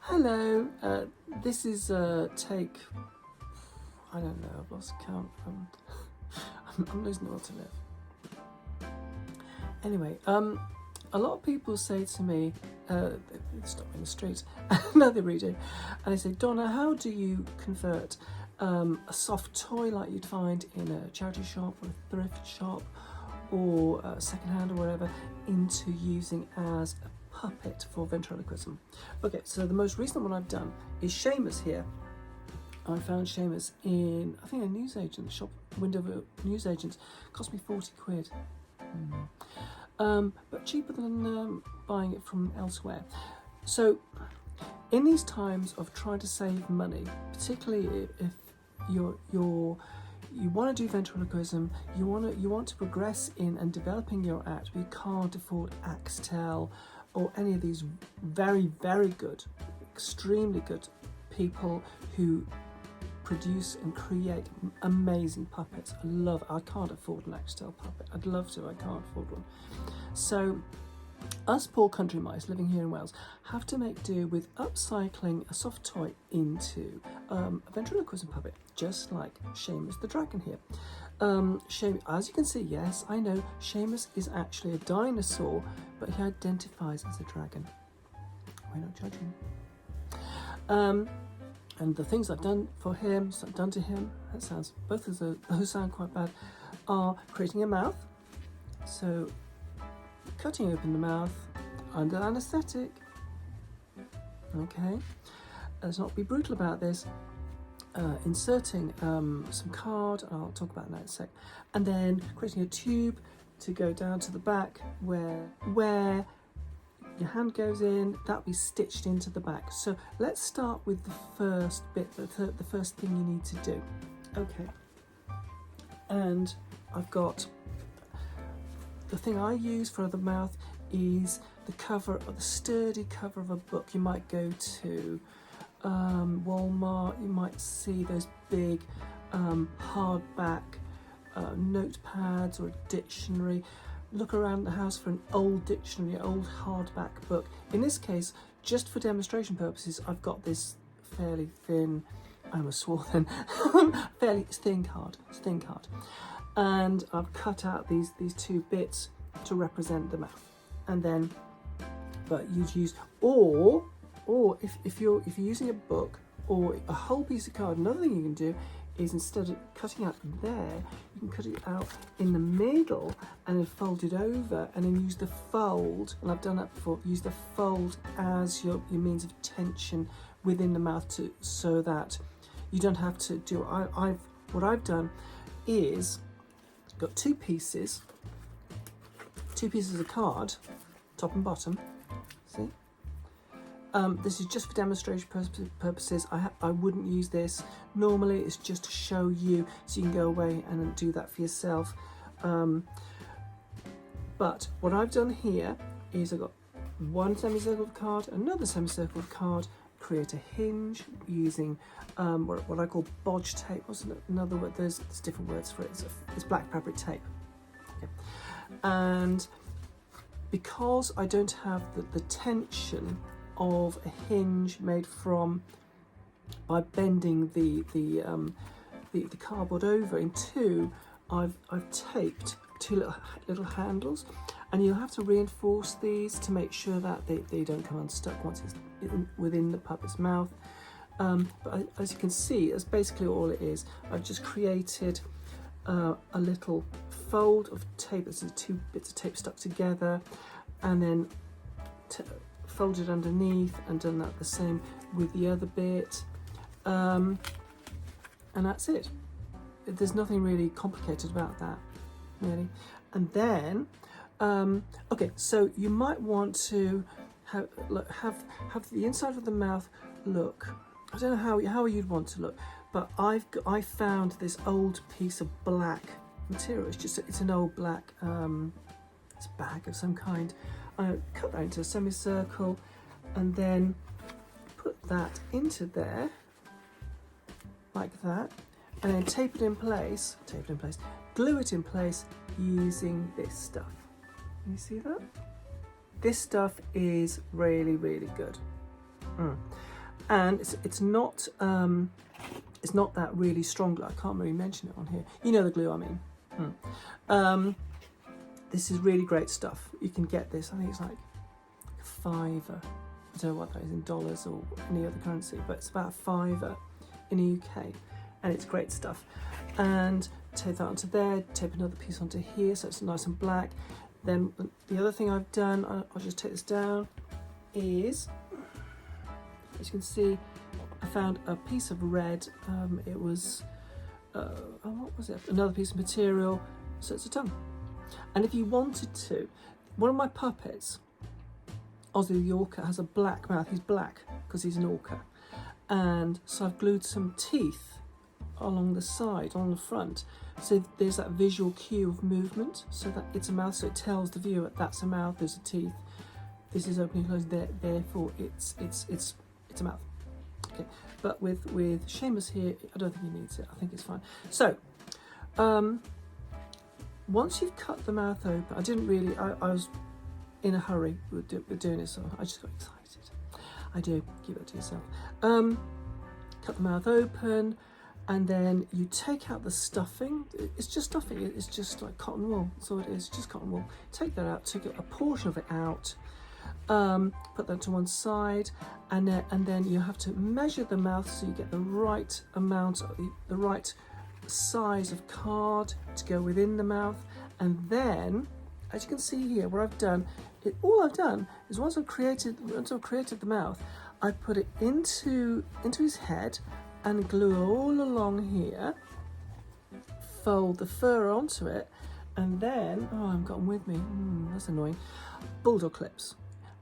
Hello, this is take, I don't know, I've lost count. I'm losing the will to live. Anyway, a lot of people say to me, they stop me in the streets, no they really do, and they say, Donna, how do you convert a soft toy like you'd find in a charity shop or a thrift shop or secondhand or whatever into using as a puppet for ventriloquism? Okay, so the most recent one I've done is Seamus here. I found Seamus in, I think, a newsagent shop, window of a newsagent. Cost me 40 quid. But cheaper than buying it from elsewhere. So in these times of trying to save money, particularly if you want to do ventriloquism, you want to progress in and developing your art, but you can't afford Axtel or any of these very, very good, extremely good people who produce and create amazing puppets. I can't afford an Axtel puppet. I'd love to, I can't afford one. So us poor country mice living here in Wales have to make do with upcycling a soft toy into a ventriloquism puppet, just like Seamus the dragon here. Seamus, as you can see, yes, I know, Seamus is actually a dinosaur, but he identifies as a dragon. We're not judging. And the things I've done for him, done to him, that sounds, both of those sound quite bad, are creating a mouth. So cutting open the mouth under anaesthetic. Okay, let's not be brutal about this. Inserting some card, I'll talk about that in a sec, and then creating a tube to go down to the back where your hand goes in, that'll be stitched into the back. So let's start with the first bit, the first thing you need to do. Okay, and I've got, the thing I use for the mouth is the cover, or the sturdy cover of a book. You might go to Walmart, you might see those big hardback notepads or a dictionary. Look around the house for an old dictionary, an old hardback book. In this case, just for demonstration purposes, I've got this fairly thin, I almost swore then, fairly thin card. It's a thin card. And I've cut out these two bits to represent the mouth. And then, but you'd use, or if you're using a book or a whole piece of card, another thing you can do is, instead of cutting out there, you can cut it out in the middle and then fold it over, and then use the fold, and I've done that before, use the fold as your means of tension within the mouth, so that you don't have to do, what I've done is got two pieces of card, top and bottom, see? This is just for demonstration purposes. I wouldn't use this. Normally it's just to show you, so you can go away and do that for yourself. But what I've done here is I've got one semicircle of card, another semicircle of card, create a hinge using what I call bodge tape. What's another word? There's different words for it. It's black fabric tape. Okay. And because I don't have the tension of a hinge made from, by bending the cardboard over in two, I've taped two little handles, and you'll have to reinforce these to make sure that they don't come unstuck once it's within the puppet's mouth. But as you can see, that's basically all it is. I've just created a little fold of tape. This is two bits of tape stuck together, and then folded underneath, and done that the same with the other bit, and that's it. There's nothing really complicated about that, really. And then okay, so you might want to have the inside of the mouth look, I don't know how you'd want to look, but I found this old piece of black material. It's an old black it's a bag of some kind. I cut that into a semicircle and then put that into there like that, and then tape it in place, glue it in place using this stuff. Can you see that? This stuff is really, really good. and it's not that really strong glue. I can't really mention it on here. You know the glue I mean. This is really great stuff. You can get this, I think it's like $5. I don't know what that is in dollars or any other currency, but it's about $5 in the UK, and it's great stuff. And tape that onto there, tape another piece onto here so it's nice and black. Then the other thing I've done, I'll just take this down, is, as you can see, I found a piece of red. It was, what was it? Another piece of material, so it's a tongue. And if you wanted to, one of my puppets, Ozzy the Orca, has a black mouth. He's black because he's an orca. And so I've glued some teeth along the side, on the front. So there's that visual cue of movement, so that it's a mouth, so it tells the viewer that's a mouth, there's a teeth, this is opening and closed, therefore it's a mouth. Okay, but with Seamus here, I don't think he needs it. I think it's fine. So, once you've cut the mouth open, I didn't really, I was in a hurry with doing it, so I just got excited. I do, keep it to yourself. Cut the mouth open, and then you take out the stuffing. It's just stuffing, it's just like cotton wool, that's all it is, just cotton wool. Take that out, take a portion of it out, put that to one side, and then you have to measure the mouth so you get the right amount, the right size of card to go within the mouth. And then, as you can see here, what I've done, all I've done is once I've created the mouth, I put it into his head and glue all along here, fold the fur onto it, and then, oh, I haven't got them with me, that's annoying, bulldog clips.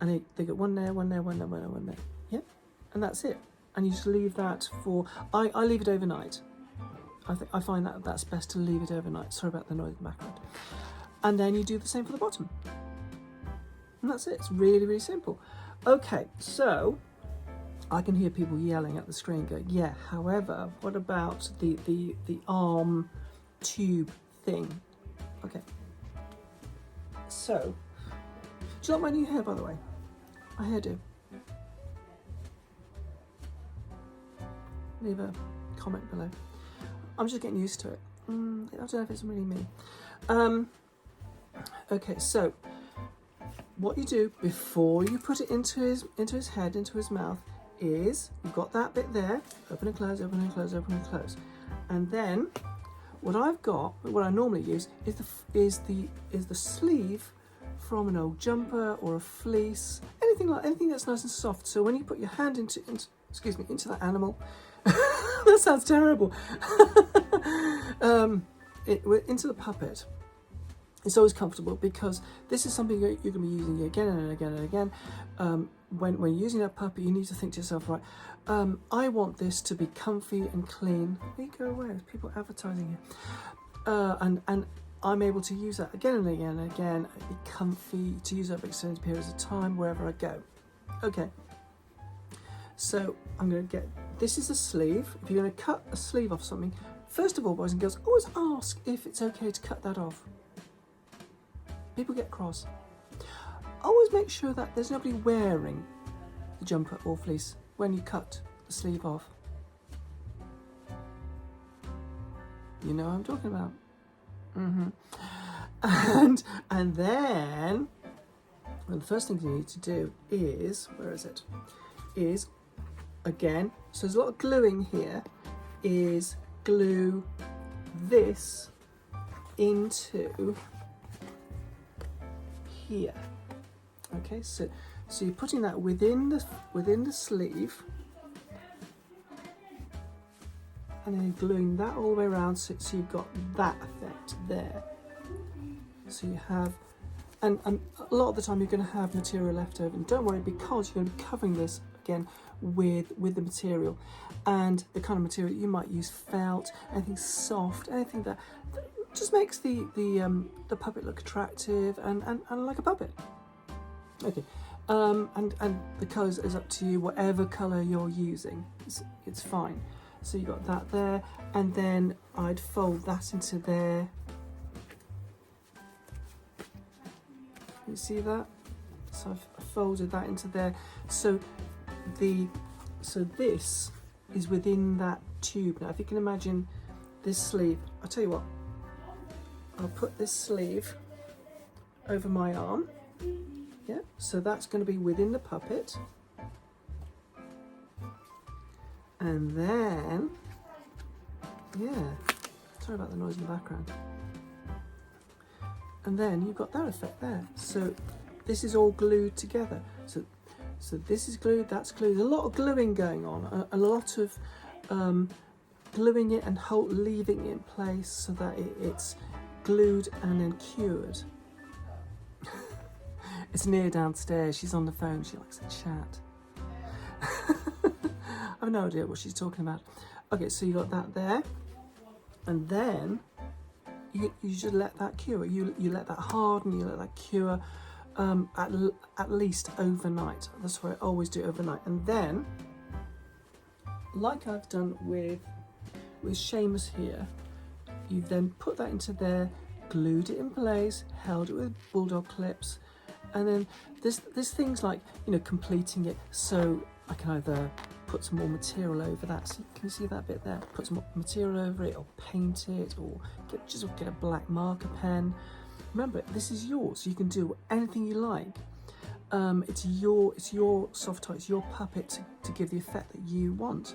And they get one there, one there, one there, one there, one there. Yep, and that's it. And you just leave that for, I leave it overnight. I find that that's best to leave it overnight. Sorry about the noise in the background. And then you do the same for the bottom. And that's it, it's really, really simple. Okay, so I can hear people yelling at the screen going, yeah, however, what about the arm tube thing? Okay. So, do you like my new hair, by the way? My hairdo. Leave a comment below. I'm just getting used to it. I don't know if it's really me. Okay, so what you do before you put it into his head, into his mouth, is you've got that bit there, open and close, open and close, open and close, and then what I normally use is the sleeve from an old jumper or a fleece, anything that's nice and soft. So when you put your hand into that animal, that sounds terrible, into the puppet, it's always comfortable, because this is something you're going to be using again and again and again. When you're using that puppet, you need to think to yourself, right, I want this to be comfy and clean. Where you go away? There's people advertising here. And I'm able to use that again and again and again, be comfy, to use that for extended periods of time wherever I go. Okay, so I'm going to get, this is a sleeve. If you're going to cut a sleeve off something, first of all, boys and girls, always ask if it's okay to cut that off. People get cross. Always make sure that there's nobody wearing the jumper or fleece when you cut the sleeve off. You know what I'm talking about. And then, well, the first thing you need to do is, where is it? Is, again, so there's a lot of gluing here, is glue this into here. Okay, so you're putting that within the sleeve, and then gluing that all the way around, so you've got that effect there. So you have, and a lot of the time you're going to have material left over, and don't worry, because you're going to be covering this again with the material, and the kind of material you might use, felt, anything soft, anything that just makes the puppet look attractive and like a puppet. Okay, and the colours is up to you, whatever colour you're using, it's fine. So you got that there, and then I'd fold that into there. You see that? So I've folded that into there. So the so this is within that tube. Now if you can imagine this sleeve, I'll tell you what, I'll put this sleeve over my arm. Yeah, so that's going to be within the puppet. And then, yeah, sorry about the noise in the background. And then you've got that effect there. So this is all glued together. So this is glued, that's glued. There's a lot of gluing going on, a lot of gluing it and leaving it in place so that it's glued and then cured. It's Nia downstairs, she's on the phone, she likes to chat. I have no idea what she's talking about. Okay, so you got that there, and then you just let that cure. You let that harden, you let that cure at least overnight. That's what I always do, overnight. And then, like I've done with Seamus here, you then put that into there, glued it in place, held it with bulldog clips, and then there's things like, you know, completing it. So I can either put some more material over that. So can you see that bit there? Put some more material over it, or paint it, or get a black marker pen. Remember, this is yours. You can do anything you like. It's your soft toy. It's your puppet to give the effect that you want.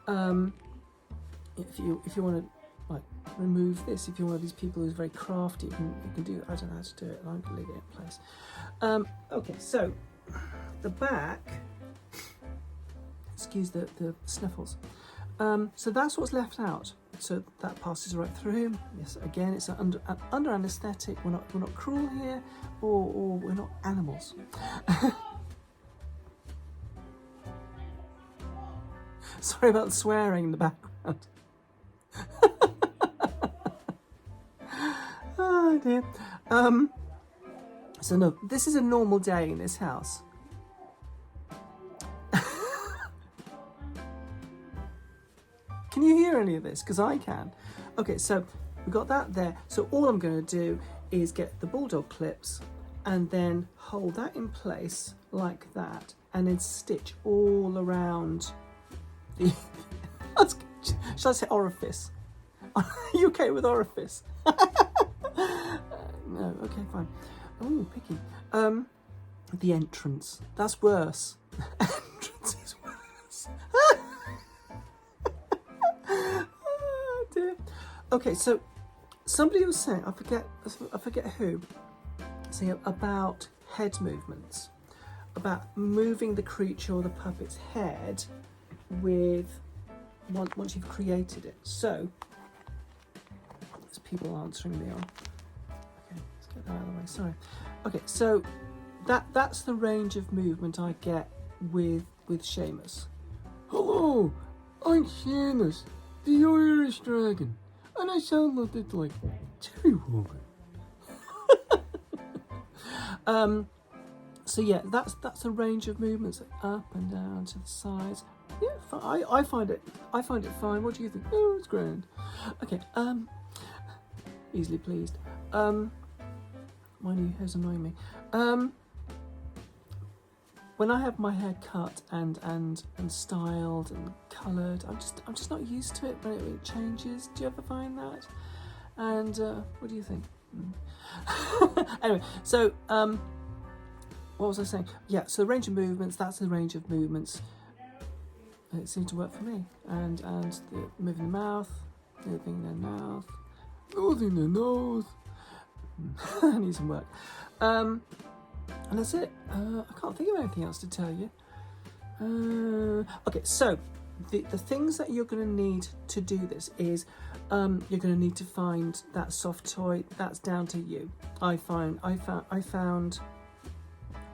If you want to like remove this, if you're one of these people who's very crafty, you can do it. I don't know how to do it. I'm going to leave it in place. Okay, so the back. Excuse the sniffles. So that's what's left out. So that passes right through. Yes, again, it's under anaesthetic. We're not cruel here, or we're not animals. Sorry about the swearing in the background. Oh dear. So no, this is a normal day in this house. Can you hear any of this? Because I can. Okay, so we've got that there. So all I'm going to do is get the bulldog clips and then hold that in place like that, and then stitch all around the... Shall I say orifice? Are you okay with orifice? No, okay, fine. Oh, picky. The entrance. That's worse. Entrance is worse. Oh dear. Okay, so somebody was saying, I forget who, saying about head movements, about moving the creature or the puppet's head with once you've created it. So there's people answering me on. Okay, let's get that out of the way. Sorry. Okay, so that's the range of movement I get with Seamus. Hello, I'm Seamus, the Irish dragon, and I sound a bit like Terry Wogan. So yeah, that's a range of movements, up and down to the sides. Yeah, I find it fine. What do you think? Oh, it's grand. Okay, easily pleased. My new hair's annoying me. When I have my hair cut and styled and coloured, I'm just not used to it when it changes. Do you ever find that? And what do you think? Anyway, so what was I saying? Yeah, so the range of movements, that's the range of movements. It seemed to work for me. And the moving the mouth, moving the mouth, moving the nose. I need some work. And that's it. I can't think of anything else to tell you. Okay, so the things that you're going to need to do this is you're going to need to find that soft toy. That's down to you. I found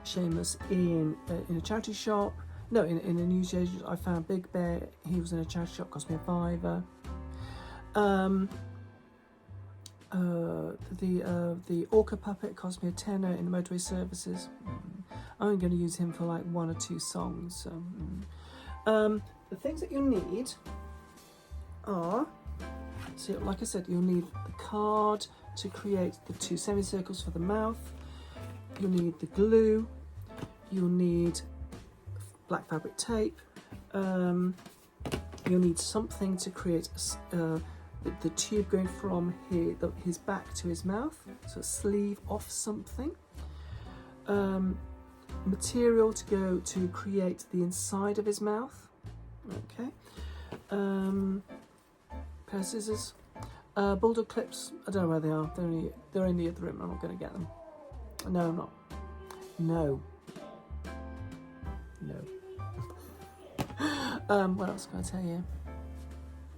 Seamus in a charity shop. No, in a newsagent. I found Big Bear. He was in a charity shop. Cost me £5. The Orca puppet cost me £10 in the motorway services. I'm going to use him for like 1 or 2 songs. So, the things that you'll need are, so like I said, you'll need the card to create the 2 semicircles for the mouth. You'll need the glue. You'll need black fabric tape. You'll need something to create the tube going from his back to his mouth, so a sleeve off something. Material to go to create the inside of his mouth. Okay. Pair of scissors. Bulldog clips. I don't know where they are. They're in the other room. I'm not going to get them. No, I'm not. No. What else can I tell you?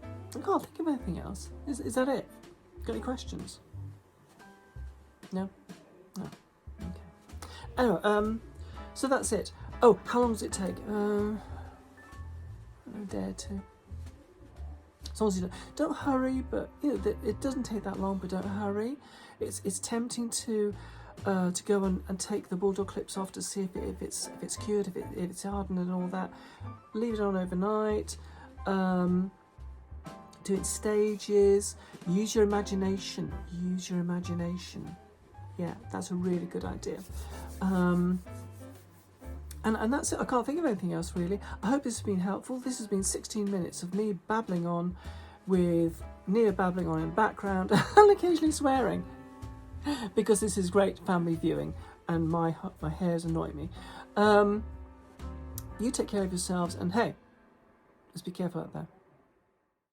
I can't think of anything else. Is that it? Got any questions? No? No. Okay. Anyway, so that's it. Oh, how long does it take? I dare to. As long as you don't hurry, but you know it doesn't take that long. But don't hurry. It's tempting to go and take the bulldog clips off to see if it's cured, if it's hardened and all that. Leave it on overnight. Do it in stages. Use your imagination. Use your imagination. Yeah, that's a really good idea. And that's it. I can't think of anything else really. I hope this has been helpful. This has been 16 minutes of me babbling on, with Nia babbling on in the background and occasionally swearing, because this is great family viewing and my hairs annoy me. You take care of yourselves, and hey, let's be careful out there.